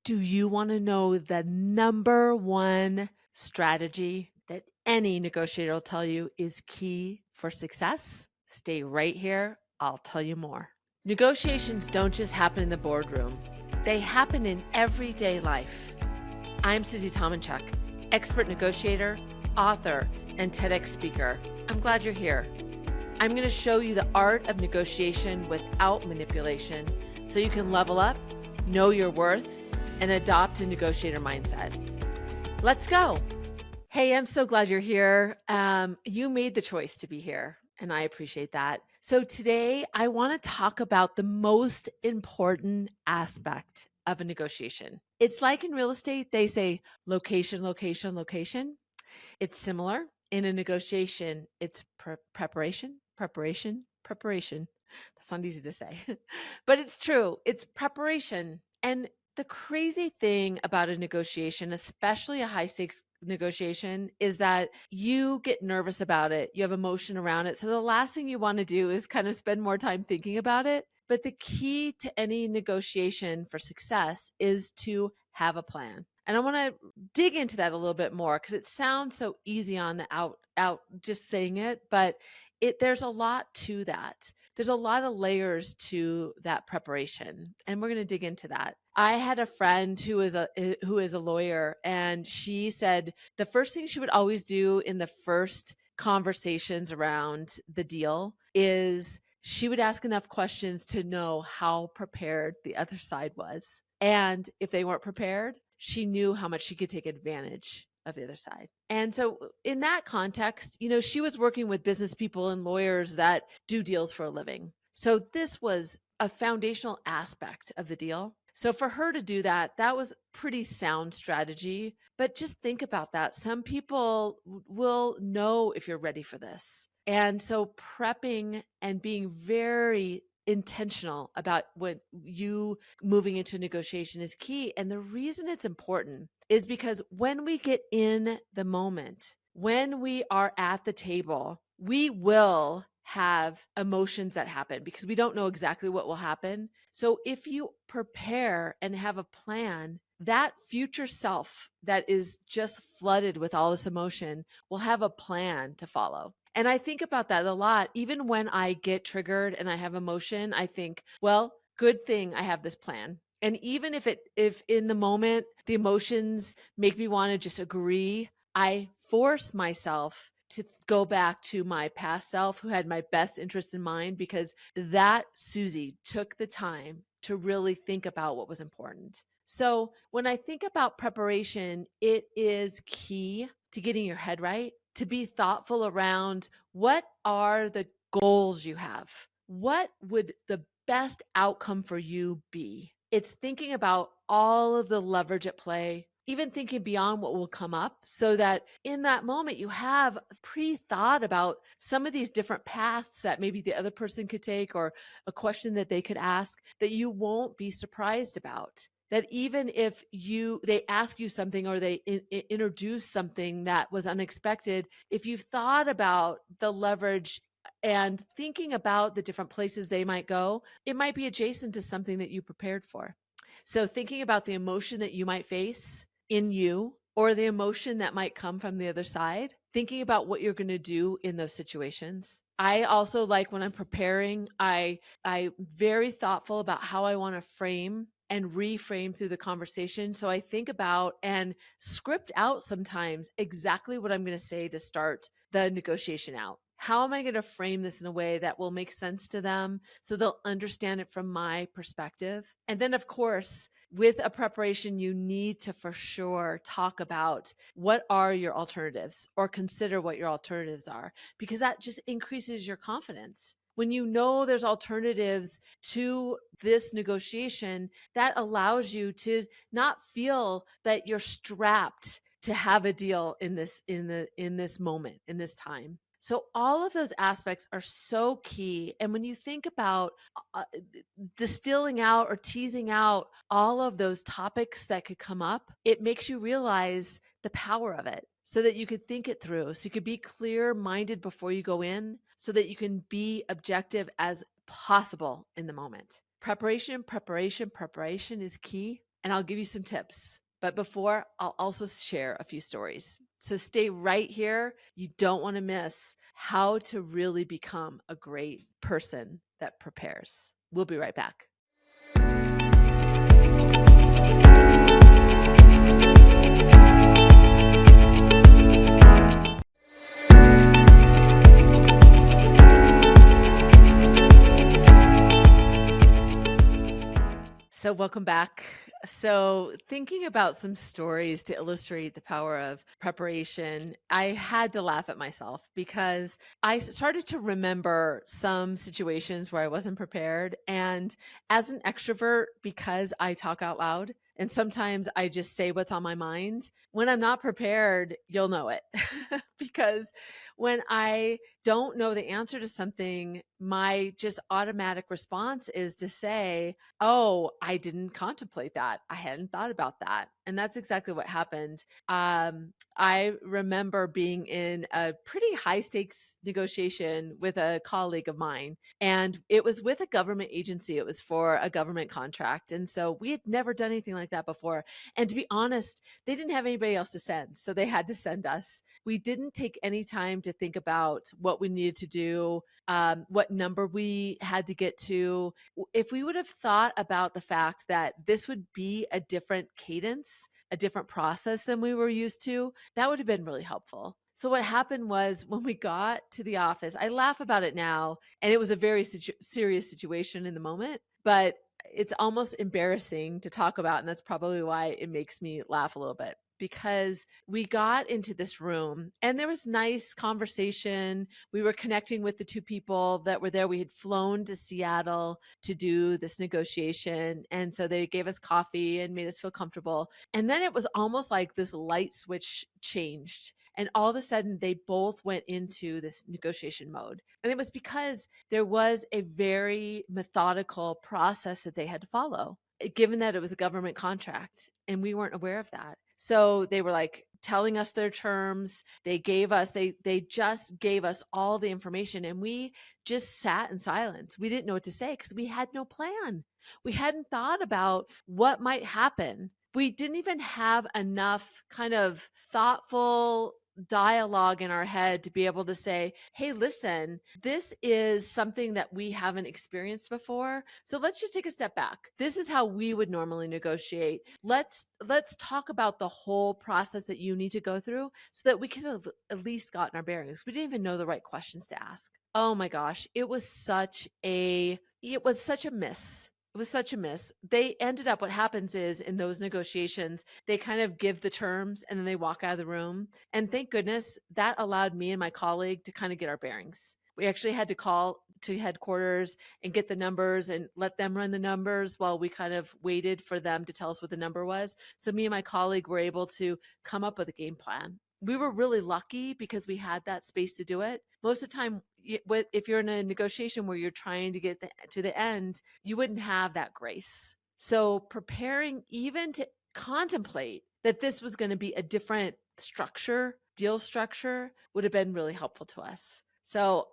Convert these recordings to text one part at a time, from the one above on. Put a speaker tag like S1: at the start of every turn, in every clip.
S1: Do you want to know the number one strategy that any negotiator will tell you is key for success? Stay right here. I'll tell you more. Negotiations don't just happen in the boardroom, they happen in everyday life. I'm Susie Tomenchok, expert negotiator, author, and TEDx speaker. I'm glad you're here. I'm going to show you the art of negotiation without manipulation so you can level up, know your worth, and adopt a negotiator mindset. Let's go. Hey, I'm so glad you're here. You made the choice to be here, and I appreciate that. So today I want to talk about the most important aspect of a negotiation. It's like in real estate, they say location, location, location. It's similar in a negotiation. It's preparation, preparation, preparation. That's not easy to say, but it's true. It's preparation. And the crazy thing about a negotiation, especially a high stakes negotiation, is that you get nervous about it. You have emotion around it. So the last thing you want to do is kind of spend more time thinking about it. But the key to any negotiation for success is to have a plan. And I want to dig into that a little bit more because it sounds so easy on the out just saying it, but there's a lot to that. There's a lot of layers to that preparation, and we're going to dig into that. I had a friend who is a lawyer, and she said the first thing she would always do in the first conversations around the deal is she would ask enough questions to know how prepared the other side was. And if they weren't prepared, she knew how much she could take advantage of the other side. And so in that context, she was working with business people and lawyers that do deals for a living. So this was a foundational aspect of the deal. So for her to do that, that was pretty sound strategy. But just think about that. Some people will know if you're ready for this. And so prepping and being very intentional about what you moving into negotiation is key. And the reason it's important is because when we get in the moment, when we are at the table, we will have emotions that happen because we don't know exactly what will happen. So if you prepare and have a plan, that future self that is just flooded with all this emotion will have a plan to follow. And I think about that a lot. Even when I get triggered and I have emotion, I think, well, good thing I have this plan. And even if in the moment the emotions make me want to just agree, I force myself to go back to my past self who had my best interest in mind, because that Susie took the time to really think about what was important. So when I think about preparation, it is key to getting your head right, to be thoughtful around what are the goals you have? What would the best outcome for you be? It's thinking about all of the leverage at play, even thinking beyond what will come up, so that in that moment you have pre-thought about some of these different paths that maybe the other person could take, or a question that they could ask that you won't be surprised about. That even if they ask you something or they introduce something that was unexpected, if you've thought about the leverage and thinking about the different places they might go, it might be adjacent to something that you prepared for. So thinking about the emotion that you might face in you, or the emotion that might come from the other side, thinking about what you're going to do in those situations. I also like, when I'm preparing, I'm very thoughtful about how I want to frame and reframe through the conversation. So I think about and script out sometimes exactly what I'm going to say to start the negotiation out. How am I going to frame this in a way that will make sense to them so they'll understand it from my perspective? And then, of course, with a preparation, you need to for sure talk about what are your alternatives, or consider what your alternatives are, because that just increases your confidence. When you know there's alternatives to this negotiation, that allows you to not feel that you're strapped to have a deal in this moment, in this time. So all of those aspects are so key. And when you think about distilling out or teasing out all of those topics that could come up, it makes you realize the power of it, so that you could think it through, so you could be clear-minded before you go in, so that you can be objective as possible in the moment. Preparation, preparation, preparation is key. and I'll give you some tips. But before, I'll also share a few stories. So stay right here. You don't want to miss how to really become a great person that prepares. We'll be right back. So welcome back. So thinking about some stories to illustrate the power of preparation, I had to laugh at myself because I started to remember some situations where I wasn't prepared. And as an extrovert, because I talk out loud and sometimes I just say what's on my mind, when I'm not prepared, you'll know it. Because when I don't know the answer to something, my just automatic response is to say, oh, I didn't contemplate that. I hadn't thought about that. And that's exactly what happened. I remember being in a pretty high stakes negotiation with a colleague of mine, and it was with a government agency. It was for a government contract. And so we had never done anything like that before. And to be honest, they didn't have anybody else to send. So they had to send us. We didn't take any time to think about what we needed to do, what number we had to get to. If we would have thought about the fact that this would be a different cadence, a different process than we were used to, that would have been really helpful. So what happened was when we got to the office, I laugh about it now, and it was a very serious situation in the moment, but it's almost embarrassing to talk about. And that's probably why it makes me laugh a little bit, because we got into this room and there was nice conversation. We were connecting with the two people that were there. We had flown to Seattle to do this negotiation. And so they gave us coffee and made us feel comfortable. And then it was almost like this light switch changed. And all of a sudden, they both went into this negotiation mode. And it was because there was a very methodical process that they had to follow, given that it was a government contract. And we weren't aware of that. So they were like telling us their terms. They just gave us all the information, and we just sat in silence. We didn't know what to say because we had no plan. We hadn't thought about what might happen. We didn't even have enough kind of thoughtful dialogue in our head to be able to say, hey, listen, this is something that we haven't experienced before. So let's just take a step back. This is how we would normally negotiate. Let's talk about the whole process that you need to go through so that we could have at least gotten our bearings. We didn't even know the right questions to ask. Oh my gosh, it was such a miss. It was such a miss. They ended up, what happens is in those negotiations, they kind of give the terms and then they walk out of the room. And thank goodness that allowed me and my colleague to kind of get our bearings. We actually had to call to headquarters and get the numbers and let them run the numbers while we kind of waited for them to tell us what the number was. So me and my colleague were able to come up with a game plan. We were really lucky because we had that space to do it. Most of the time, if you're in a negotiation where you're trying to get to the end, you wouldn't have that grace. So preparing even to contemplate that this was going to be a different deal structure would have been really helpful to us. So,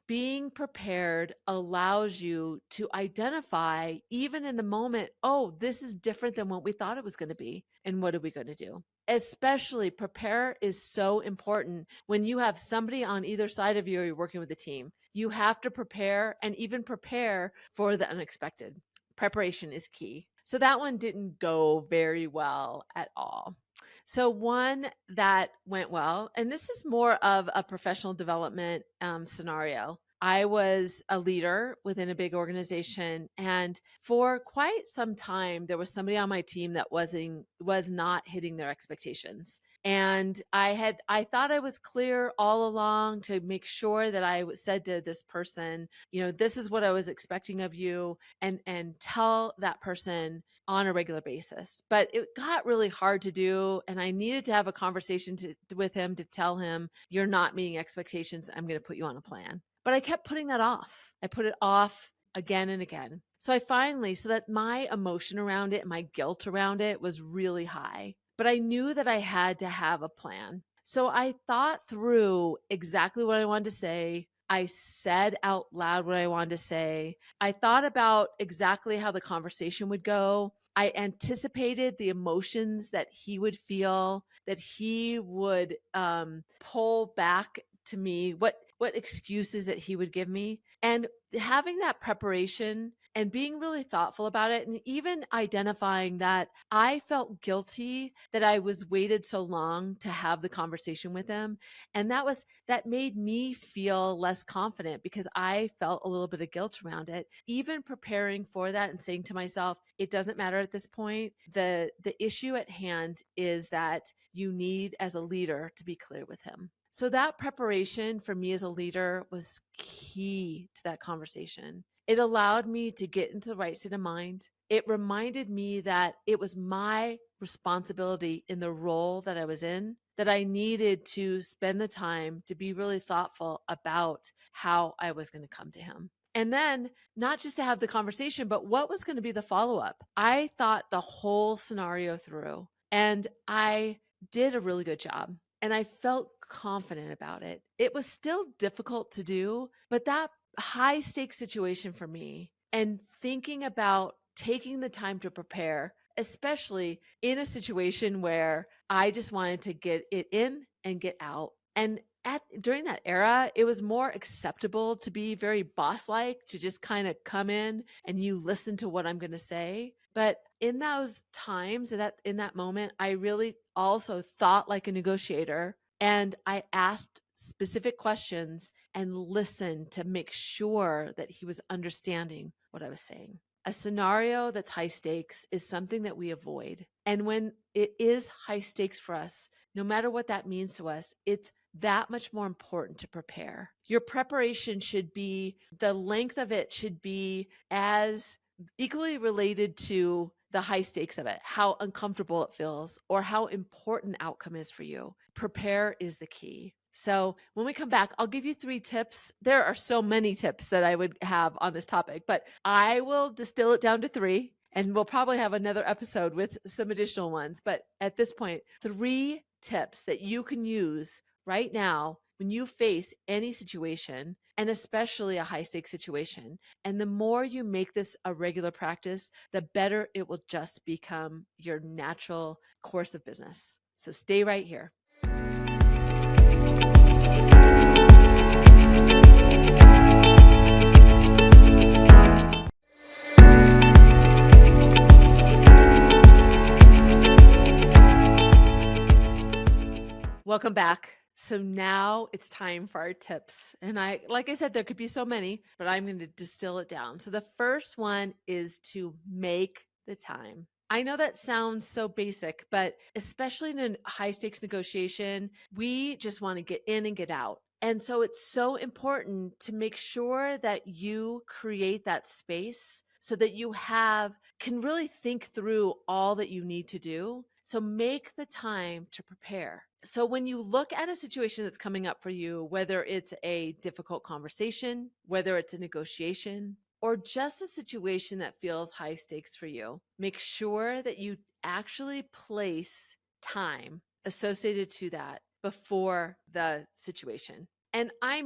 S1: being prepared allows you to identify, even in the moment, oh, this is different than what we thought it was going to be. And what are we going to do? Especially prepare is so important when you have somebody on either side of you or you're working with a team. You have to prepare and even prepare for the unexpected. Preparation is key. So that one didn't go very well at all. So one that went well, and this is more of a professional development scenario. I was a leader within a big organization, and for quite some time, there was somebody on my team that was not hitting their expectations. And I thought I was clear all along to make sure that I said to this person, this is what I was expecting of you, and tell that person on a regular basis. But it got really hard to do, and I needed to have a conversation with him to tell him, you're not meeting expectations. I'm going to put you on a plan. But I kept putting that off. I put it off again and again. So so that my emotion around it and my guilt around it was really high. But I knew that I had to have a plan. So I thought through exactly what I wanted to say. I said out loud what I wanted to say. I thought about exactly how the conversation would go. I anticipated the emotions that he would feel, that he would pull back to me, what excuses that he would give me. And having that preparation and being really thoughtful about it, and even identifying that I felt guilty that I was waited so long to have the conversation with him. And that made me feel less confident because I felt a little bit of guilt around it. Even preparing for that and saying to myself, it doesn't matter at this point. The issue at hand is that you need, as a leader, to be clear with him. So that preparation for me as a leader was key to that conversation. It allowed me to get into the right state of mind. It reminded me that it was my responsibility in the role that I was in, that I needed to spend the time to be really thoughtful about how I was going to come to him. And then not just to have the conversation, but what was going to be the follow-up. I thought the whole scenario through, and I did a really good job. And I felt confident about it. It was still difficult to do, but that high stakes situation for me, and thinking about taking the time to prepare, especially in a situation where I just wanted to get it in and get out. And during that era, it was more acceptable to be very boss-like, to just kind of come in and you listen to what I'm going to say. But in those times, in that moment, I really also thought like a negotiator, and I asked specific questions and listened to make sure that he was understanding what I was saying. A scenario that's high stakes is something that we avoid. And when it is high stakes for us, no matter what that means to us, it's that much more important to prepare. Your preparation should be, the length of it should be as equally related to the high stakes of it, how uncomfortable it feels, or how important the outcome is for you. Prepare is the key. So when we come back, I'll give you 3 tips. There are so many tips that I would have on this topic, but I will distill it down to 3, and we'll probably have another episode with some additional ones. But at this point, 3 tips that you can use right now when you face any situation, and especially a high stakes situation. And the more you make this a regular practice, the better it will just become your natural course of business. So stay right here. Welcome back. So now it's time for our tips. And like I said, there could be so many, but I'm going to distill it down. So the first one is to make the time. I know that sounds so basic, but especially in a high stakes negotiation, we just want to get in and get out. And so it's so important to make sure that you create that space so that you can really think through all that you need to do. So make the time to prepare. So when you look at a situation that's coming up for you, whether it's a difficult conversation, whether it's a negotiation, or just a situation that feels high stakes for you, make sure that you actually place time associated to that before the situation. And I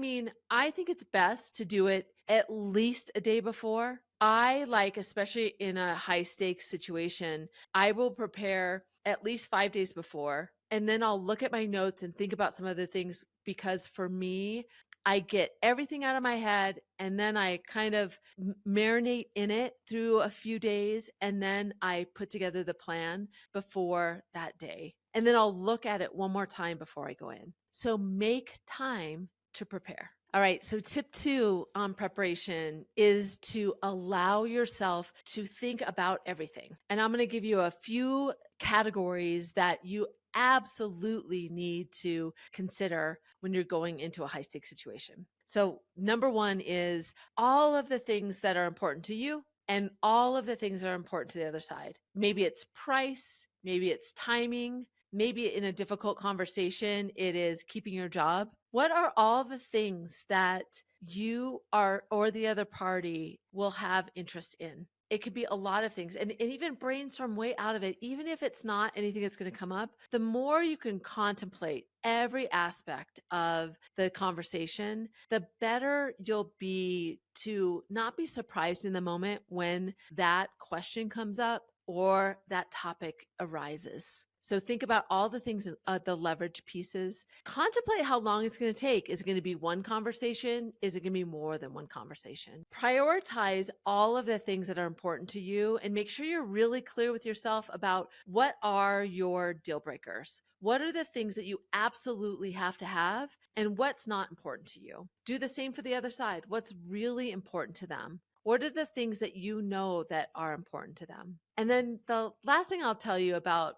S1: think it's best to do it at least a day before. Especially in a high stakes situation, I will prepare at least 5 days before. And then I'll look at my notes and think about some other things, because for me, I get everything out of my head and then I kind of marinate in it through a few days. And then I put together the plan before that day. And then I'll look at it one more time before I go in. So make time to prepare. All right. So tip 2 on preparation is to allow yourself to think about everything. And I'm going to give you a few categories that you absolutely need to consider when you're going into a high stakes situation. So number 1 is all of the things that are important to you and all of the things that are important to the other side. Maybe it's price, maybe it's timing, maybe in a difficult conversation, it is keeping your job. What are all the things that you are or the other party will have interest in? It could be a lot of things, and even brainstorm way out of it. Even if it's not anything that's going to come up, the more you can contemplate every aspect of the conversation, the better you'll be to not be surprised in the moment when that question comes up, or that topic arises. So think about all the things, the leverage pieces. Contemplate how long it's going to take. Is it going to be one conversation? Is it going to be more than one conversation? Prioritize all of the things that are important to you and make sure you're really clear with yourself about what are your deal breakers. What are the things that you absolutely have to have and what's not important to you? Do the same for the other side. What's really important to them? What are the things that you know that are important to them? And then the last thing I'll tell you about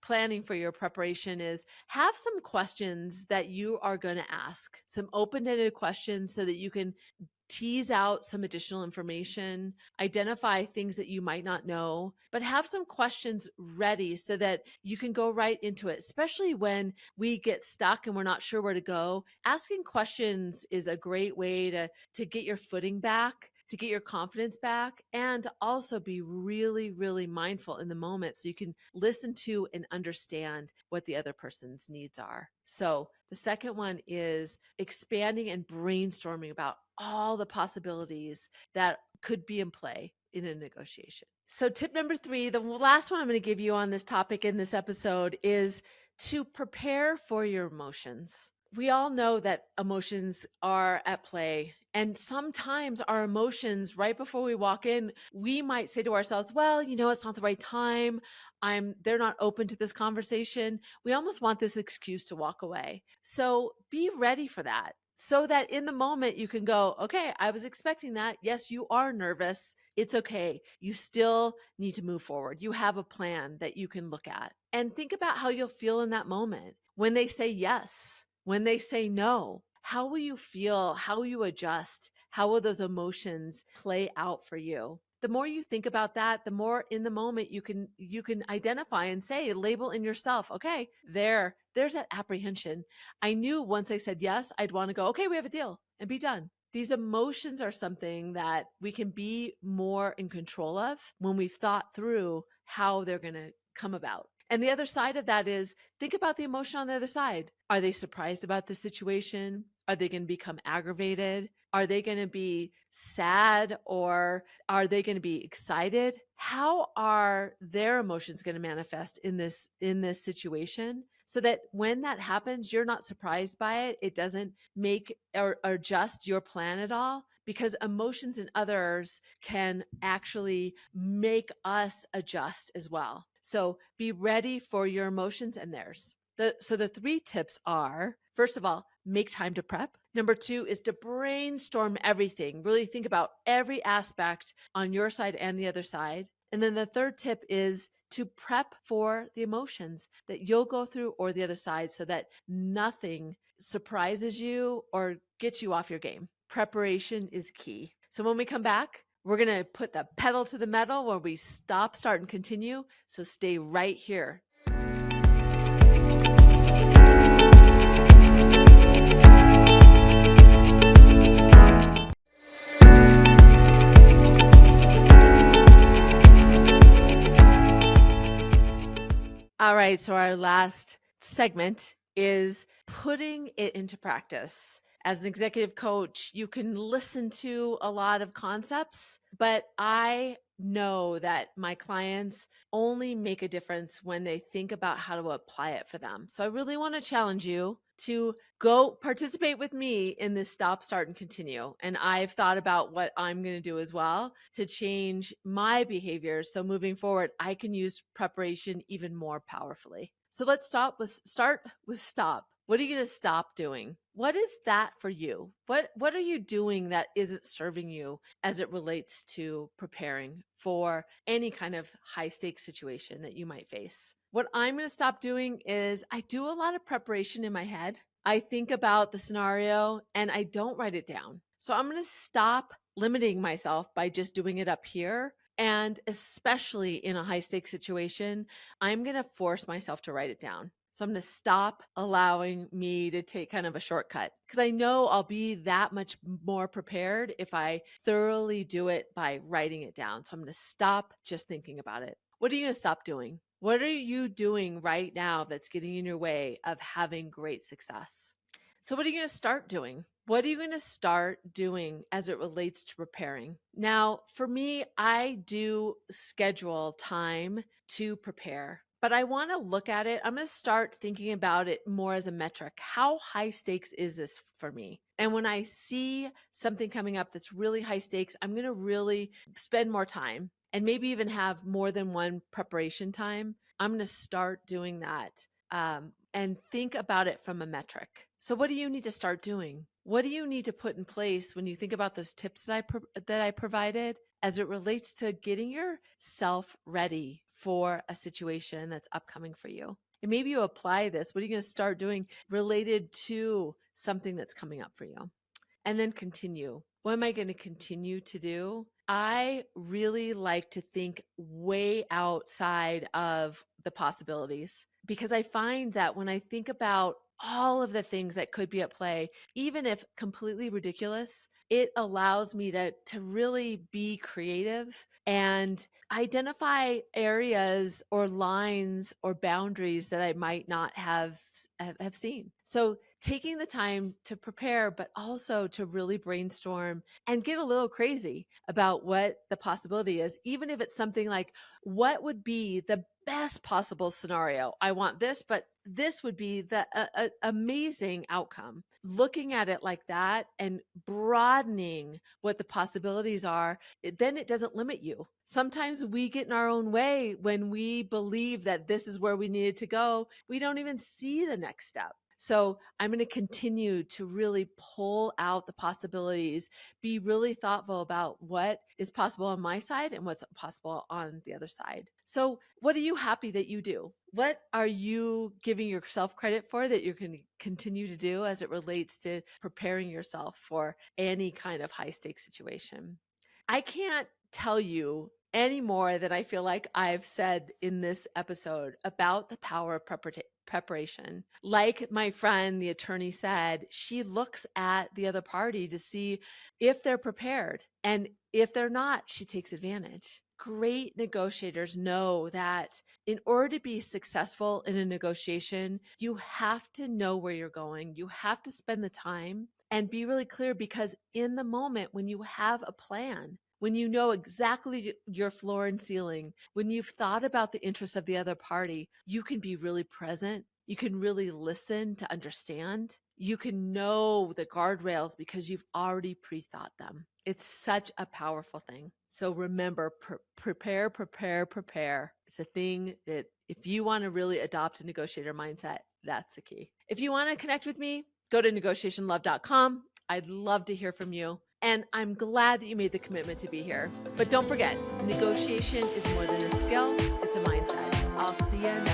S1: planning for your preparation is have some questions that you are going to ask, some open-ended questions so that you can tease out some additional information, identify things that you might not know, but have some questions ready so that you can go right into it, especially when we get stuck and we're not sure where to go. Asking questions is a great way to get your footing back, to get your confidence back, and to also be really, really mindful in the moment so you can listen to and understand what the other person's needs are. So the second one is expanding and brainstorming about all the possibilities that could be in play in a negotiation. So tip number 3, the last one I'm going to give you on this topic in this episode, is to prepare for your emotions. We all know that emotions are at play. And sometimes our emotions, right before we walk in, we might say to ourselves, well, it's not the right time. They're not open to this conversation. We almost want this excuse to walk away. So be ready for that, so that in the moment you can go, okay, I was expecting that. Yes, you are nervous. It's okay. You still need to move forward. You have a plan that you can look at, and think about how you'll feel in that moment. When they say yes, when they say no, how will you feel? How will you adjust? How will those emotions play out for you? The more you think about that, the more in the moment you can identify and say, label in yourself, okay, there's that apprehension. I knew once I said yes, I'd want to go, okay, we have a deal, and be done. These emotions are something that we can be more in control of when we've thought through how they're going to come about. And the other side of that is, think about the emotion on the other side. Are they surprised about the situation? Are they going to become aggravated? Are they going to be sad, or are they going to be excited? How are their emotions going to manifest in this situation, so that when that happens, you're not surprised by it? It doesn't make or adjust your plan at all, because emotions in others can actually make us adjust as well. So be ready for your emotions and theirs. So the 3 tips are, first of all, make time to prep. Number 2 is to brainstorm everything. Really think about every aspect on your side and the other side. And then the 3rd tip is to prep for the emotions that you'll go through or the other side, so that nothing surprises you or gets you off your game. Preparation is key. So when we come back, we're going to put the pedal to the metal where we stop, start, and continue. So stay right here. All right, so our last segment is putting it into practice. As an executive coach, you can listen to a lot of concepts, but I know that my clients only make a difference when they think about how to apply it for them. So I really want to challenge you to go participate with me in this stop, start, and continue. And I've thought about what I'm going to do as well to change my behaviors. So moving forward, I can use preparation even more powerfully. So let's start with stop. What are you going to stop doing? What is that for you? What are you doing that isn't serving you as it relates to preparing for any kind of high stakes situation that you might face? What I'm going to stop doing is, I do a lot of preparation in my head. I think about the scenario and I don't write it down. So I'm going to stop limiting myself by just doing it up here. And especially in a high stakes situation, I'm going to force myself to write it down. So I'm going to stop allowing me to take kind of a shortcut, because I know I'll be that much more prepared if I thoroughly do it by writing it down. So I'm going to stop just thinking about it. What are you going to stop doing? What are you doing right now that's getting in your way of having great success? So what are you going to start doing? What are you going to start doing as it relates to preparing? Now, for me, I do schedule time to prepare, but I want to look at it. I'm going to start thinking about it more as a metric. How high stakes is this for me? And when I see something coming up that's really high stakes, I'm going to really spend more time and maybe even have more than one preparation time. I'm going to start doing that. And think about it from a metric. So what do you need to start doing? What do you need to put in place when you think about those tips that I provided as it relates to getting yourself ready for a situation that's upcoming for you? And maybe you apply this. What are you going to start doing related to something that's coming up for you? And then continue. What am I going to continue to do? I really like to think way outside of the possibilities, because I find that when I think about all of the things that could be at play, even if completely ridiculous, it allows me to really be creative and identify areas or lines or boundaries that I might not have seen. So taking the time to prepare, but also to really brainstorm and get a little crazy about what the possibility is, even if it's something like, what would be the best possible scenario? I want this, but this would be the amazing outcome. Looking at it like that and broadening what the possibilities are, then it doesn't limit you. Sometimes we get in our own way when we believe that this is where we needed to go. We don't even see the next step. So I'm going to continue to really pull out the possibilities, be really thoughtful about what is possible on my side and what's possible on the other side. So what are you happy that you do? What are you giving yourself credit for that you're going to continue to do as it relates to preparing yourself for any kind of high stakes situation? I can't tell you any more than I feel like I've said in this episode about the power of preparation. Like my friend, the attorney, said, she looks at the other party to see if they're prepared. And if they're not, she takes advantage. Great negotiators know that in order to be successful in a negotiation, you have to know where you're going. You have to spend the time and be really clear, because in the moment when you have a plan, when you know exactly your floor and ceiling, when you've thought about the interests of the other party, you can be really present. You can really listen to understand. You can know the guardrails because you've already pre-thought them. It's such a powerful thing. So remember, prepare, prepare, prepare. It's a thing that if you want to really adopt a negotiator mindset, that's the key. If you want to connect with me, go to negotiationlove.com. I'd love to hear from you. And I'm glad that you made the commitment to be here. But don't forget, negotiation is more than a skill, it's a mindset. I'll see you